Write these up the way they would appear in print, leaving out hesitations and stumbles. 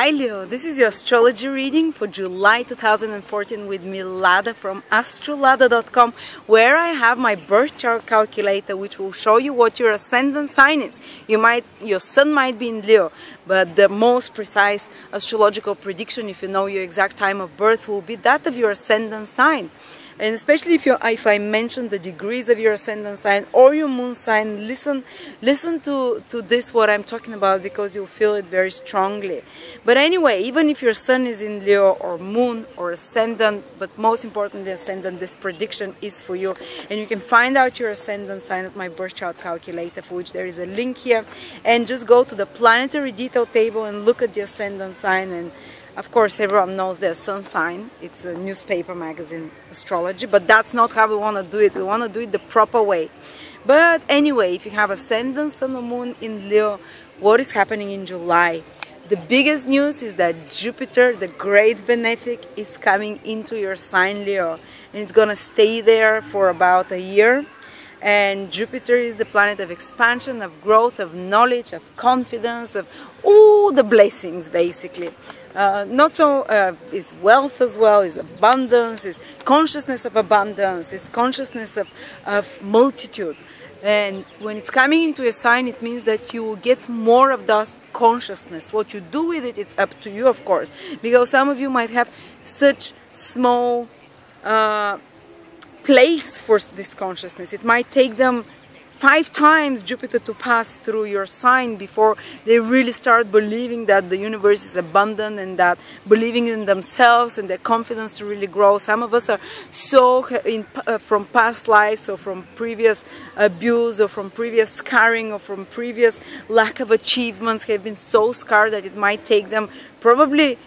Hi Leo, this is your astrology reading for July 2014 with me, Lada from Astrolada.com, where I have my birth chart calculator which will show you what your ascendant sign is. Your sun might be in Leo, but the most precise astrological prediction, if you know your exact time of birth, will be that of your ascendant sign. And especially if I mention the degrees of your ascendant sign or your moon sign, listen to this, what I'm talking about, because you'll feel it very strongly. But anyway, even if your sun is in Leo or moon or ascendant, but most importantly ascendant, this prediction is for you. And you can find out your ascendant sign at my birth chart calculator, for which there is a link here. And just go to the planetary detail table and look at the ascendant sign. And of course, everyone knows their sun sign. It's a newspaper magazine astrology, but that's not how we want to do it. We want to do it the proper way. But anyway, if you have ascendant, sun or moon in Leo, what is happening in July? The biggest news is that Jupiter, the great benefic, is coming into your sign Leo. And it's going to stay there for about a year. And Jupiter is the planet of expansion, of growth, of knowledge, of confidence, of all the blessings, basically. Is wealth as well, is abundance, is consciousness of abundance, is consciousness of multitude. And when it's coming into a sign, it means that you will get more of that consciousness. What you do with it, it's up to you, of course, because some of you might have such small place for this consciousness. It might take them 5 times Jupiter to pass through your sign before they really start believing that the universe is abundant, and that believing in themselves and their confidence to really grow. Some of us are so from past lives, or from previous abuse, or from previous scarring, or from previous lack of achievements, have been so scarred that it might take them probably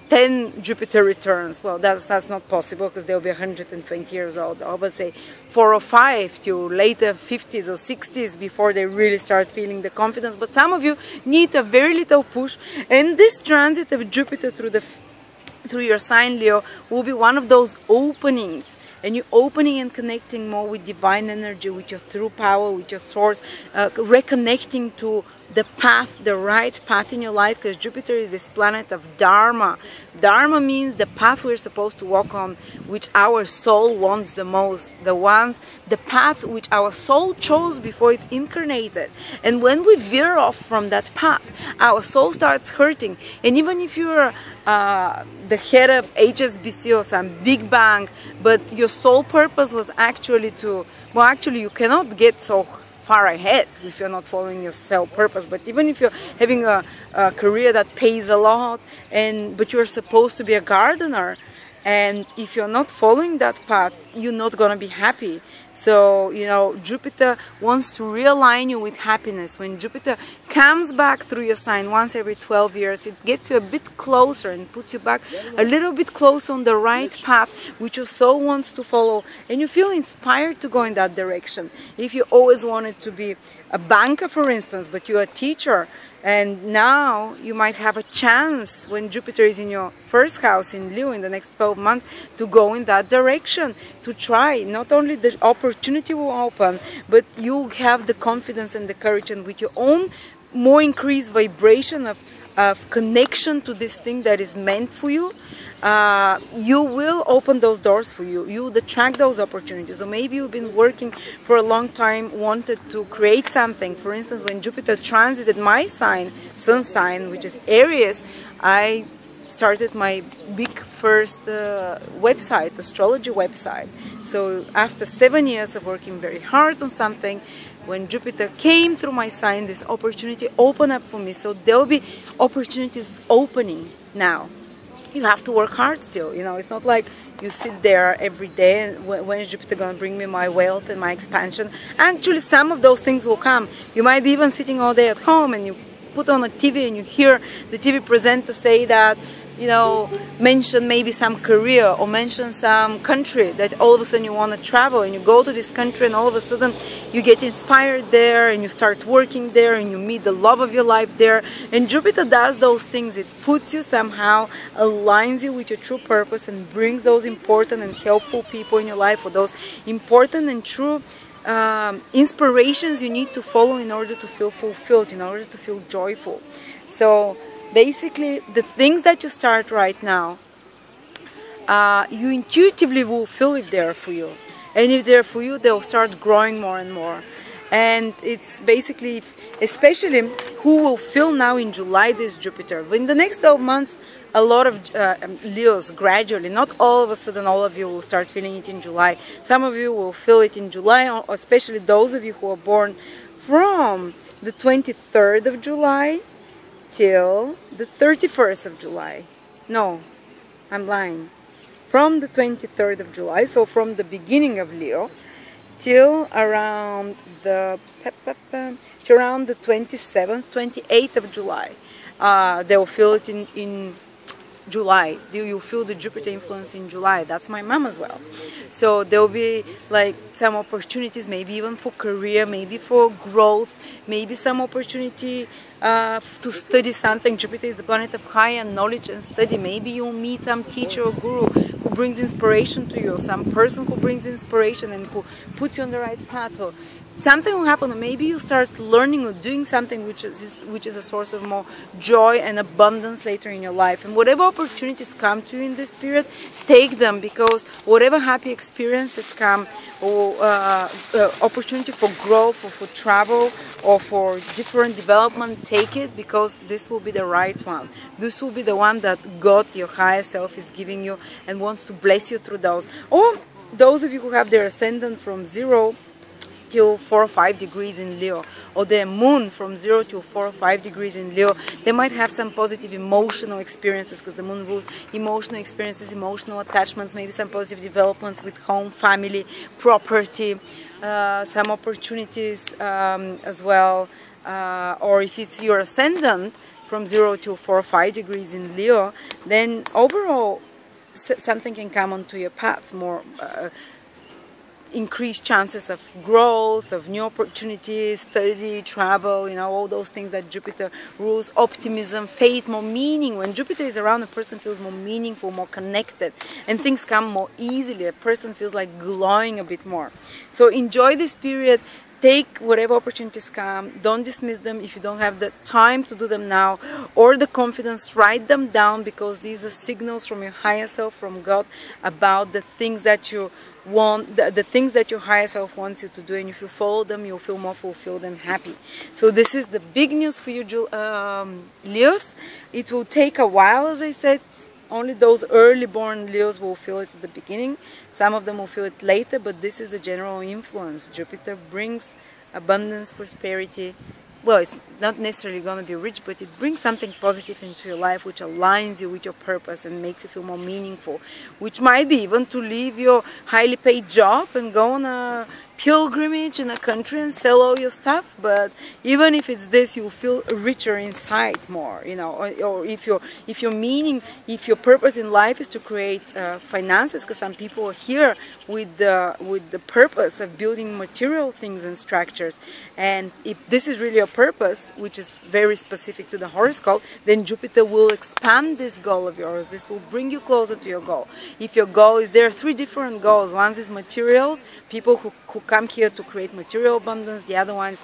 10 Jupiter returns. Well, that's not possible, because they'll be 120 years old. I would say 4 or 5 to later 50s or 60s before they really start feeling the confidence. But some of you need a very little push, and this transit of Jupiter through your sign Leo will be one of those openings. And you're opening and connecting more with divine energy, with your true power, with your source, reconnecting to the path, the right path in your life, because Jupiter is this planet of Dharma. Dharma means the path we're supposed to walk on, which our soul wants the most, the path which our soul chose before it incarnated. And when we veer off from that path, our soul starts hurting. And even if you're the head of HSBC or some big bank, but your sole purpose was actually actually you cannot get so far ahead if you're not following your sole purpose. But even if you're having a career that pays a lot, but you're supposed to be a gardener, and if you're not following that path, you're not going to be happy. So, you know, Jupiter wants to realign you with happiness. When Jupiter comes back through your sign once every 12 years, it gets you a bit closer and puts you back a little bit closer on the right path, which your soul wants to follow. And you feel inspired to go in that direction. If you always wanted to be a banker, for instance, but you're a teacher, and now you might have a chance, when Jupiter is in your first house in Leo in the next 12 months, to go in that direction, to try. Not only the opportunity will open, but you have the confidence and the courage, and with your own more increased vibration of connection to this thing that is meant for you, you will open those doors for you. You would attract those opportunities. Or maybe you've been working for a long time, wanted to create something. For instance, when Jupiter transited my sign, sun sign, which is Aries, I started my big first website, astrology website. So after 7 years of working very hard on something, when Jupiter came through my sign, this opportunity opened up for me. So there will be opportunities opening now. You have to work hard still, you know. It's not like you sit there every day and when is Jupiter going to bring me my wealth and my expansion. Actually, some of those things will come. You might be even sitting all day at home and you put on a TV and you hear the TV presenter say that, you know, mention maybe some career or mention some country that all of a sudden you want to travel, and you go to this country and all of a sudden you get inspired there and you start working there and you meet the love of your life there. And Jupiter does those things. It puts you somehow, aligns you with your true purpose, and brings those important and helpful people in your life, or those important and true inspirations you need to follow in order to feel fulfilled, in order to feel joyful. So basically the things that you start right now, you intuitively will feel if they're for you. And if they're for you, they'll start growing more and more. And it's basically, especially who will feel now in July this Jupiter. In the next 12 months, a lot of Leos gradually, not all of a sudden all of you will start feeling it in July. Some of you will feel it in July, especially those of you who are born from the 23rd of July till the 31st of July. No, I'm lying. From the 23rd of July, so from the beginning of Leo, till around the 27th, 28th of July. They will feel it in July. You feel the Jupiter influence in July. That's my mom as well. So there will be like some opportunities, maybe even for career, maybe for growth, maybe some opportunity to study something. Jupiter is the planet of higher knowledge and study. Maybe you'll meet some teacher or guru who brings inspiration to you, some person who brings inspiration and who puts you on the right path. Or something will happen, or maybe you start learning or doing something which is a source of more joy and abundance later in your life. And whatever opportunities come to you in this period, take them, because whatever happy experiences come, or opportunity for growth or for travel or for different development, take it, because this will be the right one. This will be the one that God, your higher self, is giving you and wants to bless you through those. Or those of you who have their ascendant from 0 till 4 or 5 degrees in Leo, or their moon from 0 to 4 or 5 degrees in Leo, they might have some positive emotional experiences, because the moon rules emotional experiences, emotional attachments, maybe some positive developments with home, family, property, some opportunities as well. Or if it's your ascendant from 0 to 4 or 5 degrees in Leo, then overall something can come onto your path, more increased chances of growth, of new opportunities, study, travel, you know, all those things that Jupiter rules, optimism, faith, more meaning. When Jupiter is around, a person feels more meaningful, more connected, and things come more easily. A person feels like glowing a bit more. So enjoy this period. Take whatever opportunities come, don't dismiss them. If you don't have the time to do them now, or the confidence, write them down, because these are signals from your higher self, from God, about the things that you want, the things that your higher self wants you to do, and if you follow them, you'll feel more fulfilled and happy. So this is the big news for you, Leos. It will take a while, as I said. Only those early born Leos will feel it at the beginning. Some of them will feel it later, but this is the general influence. Jupiter brings abundance, prosperity. Well, it's not necessarily going to be rich, but it brings something positive into your life which aligns you with your purpose and makes you feel more meaningful, which might be even to leave your highly paid job and go on a pilgrimage in a country and sell all your stuff. But even if it's this, you'll feel richer inside more, you know. Or if your purpose in life is to create finances, because some people are here with the purpose of building material things and structures, and if this is really your purpose, which is very specific to the horoscope, then Jupiter will expand this goal of yours. This will bring you closer to your goal. If your goal is, there are 3 different goals. One is materials, people who come here to create material abundance. The other ones,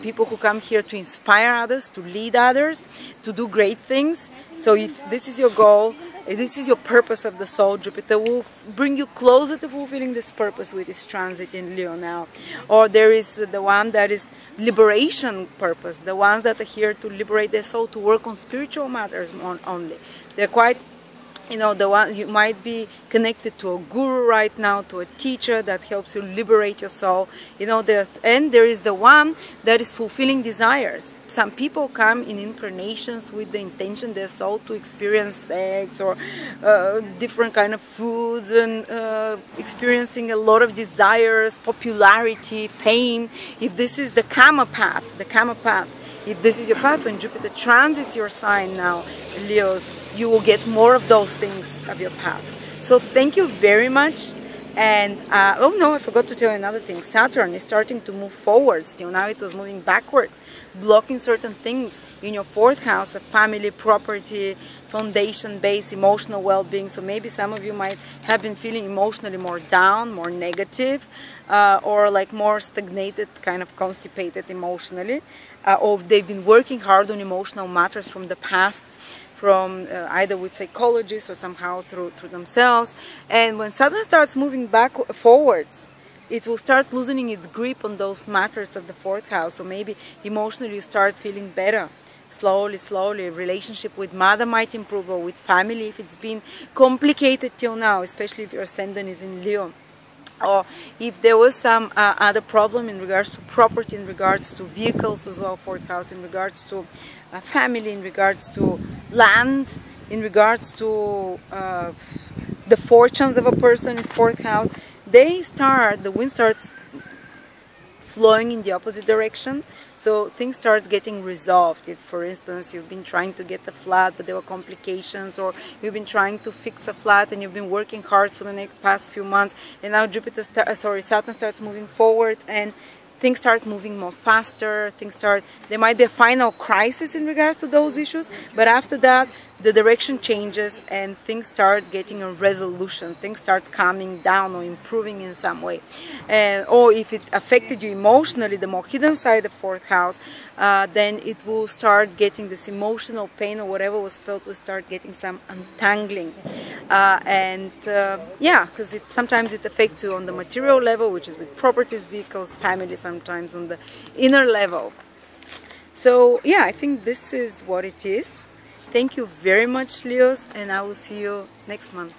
people who come here to inspire others, to lead others, to do great things. So if this is your goal, if this is your purpose of the soul, Jupiter will bring you closer to fulfilling this purpose with this transit in Leo now. Or there is the one that is liberation purpose, the ones that are here to liberate their soul, to work on spiritual matters only. They're quite, you know, the one you might be connected to a guru right now, to a teacher that helps you liberate your soul. You know, and there is the one that is fulfilling desires. Some people come in incarnations with the intention, their soul, to experience sex or different kind of foods, and experiencing a lot of desires, popularity, fame. If this is the karma path, if this is your path, when Jupiter transits your sign now, Leos, you will get more of those things of your path. So thank you very much. And oh no, I forgot to tell you another thing. Saturn is starting to move forwards. Till now it was moving backwards, blocking certain things in your 4th house of family, property, foundation based emotional well-being. So maybe some of you might have been feeling emotionally more down, more negative, or like more stagnated, kind of constipated emotionally, or they've been working hard on emotional matters from the past, from either with psychologists or somehow through themselves. And when Saturn starts moving back forwards, it will start loosening its grip on those matters of the fourth house. So maybe emotionally you start feeling better. Slowly, relationship with mother might improve, or with family if it's been complicated till now, especially if your ascendant is in Leo. Or if there was some other problem in regards to property, in regards to vehicles as well, fourth house, in regards to family, in regards to land, in regards to the fortunes of a person is fourth house, the wind starts flowing in the opposite direction. So things start getting resolved. If, for instance, you've been trying to get a flat, but there were complications, or you've been trying to fix a flat and you've been working hard for the past few months, and now Saturn starts moving forward, and things start moving more faster. There might be a final crisis in regards to those issues, but after that, the direction changes and things start getting a resolution. Things start calming down or improving in some way. Or if it affected you emotionally, the more hidden side of fourth house, then it will start getting this emotional pain, or whatever was felt will start getting some untangling. Yeah, because sometimes it affects you on the material level, which is with properties, vehicles, family, sometimes on the inner level. So yeah, I think this is what it is. Thank you very much, Leos, and I will see you next month.